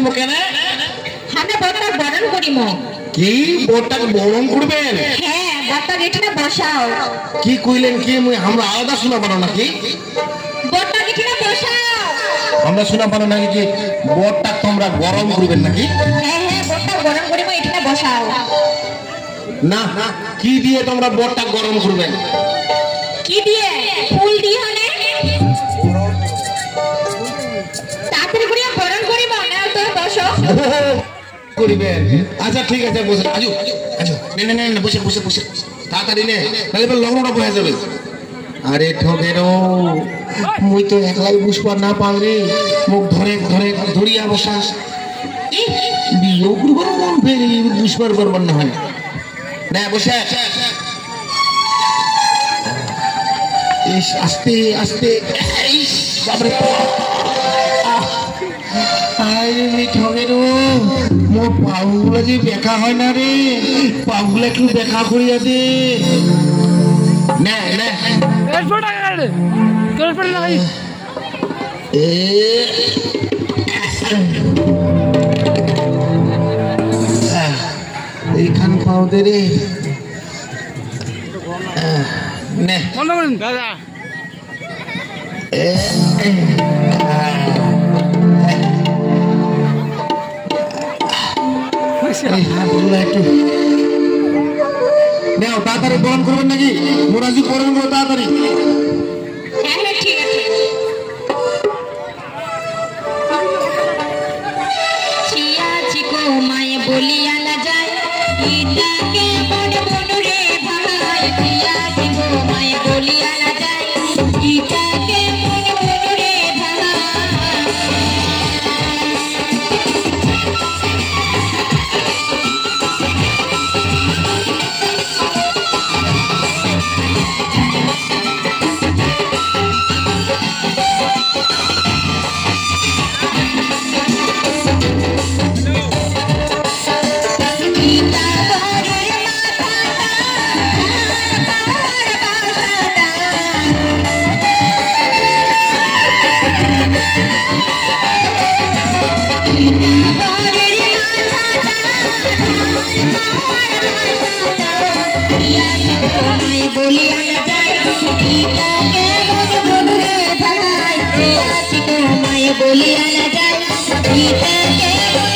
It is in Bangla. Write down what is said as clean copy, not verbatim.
করিম কেন আমরা বড়টা বরণ করিম কি বড়টাকে বরণ করবেন হ্যাঁ বড়টা এখানে বসাও কি কইলেন কি আমরা আলাদা শোনা পারো নাকি বড়টা এখানে বসাও আমরা শোনা পারো নাকি যে বড়টা তোমরা গরম করবেন নাকি হ্যাঁ হ্যাঁ বড়টা গরম করিব এখানে বসাও না কি দিয়ে তোমরা বড়টা গরম করবেন কি দিয়ে ফুল দিয়ে হলে তাড়াতাড়ি করে গরম করিব না তো বসো করিবেন আচ্ছা ঠিক আছে বসে আজু আজু নে বসে বসে বসে তাড়াতাড়ি নে তাহলে লগ্নটা বসে যাবে আরে ঠগেরো মুই তো একলাই বুঝবার না পারে মুখ ধরে ধরে ধরিয়া বসাস বিয়ে করবার মন ফেরি বুঝবার পারবার না হয় না বসে আস্তে আস্তে বাপরে ঠগেরো মোর পাগুলা যে দেখা হয় না রে পাগুলা একটু দেখা করিয়া দে না না এইখান পাও দে রে দাদা তাড়াতাড়ি গরম করবেন নাকি মোরাজি করেন তাড়াতাড়ি ঠিক আছে চিয়া চিকো মায়ে বলিয়া না যায় ইটাকে মনে মনে রে ভাই চিয়া চিকো মায়ে বলিয়া না যায় ইটাকে মনে মনে রে ভাই বলিয়া না যায় ইটাকে মনে মনে রে ভাই চিয়া চিকো মায়ে বলিয়া না যায় ইটাকে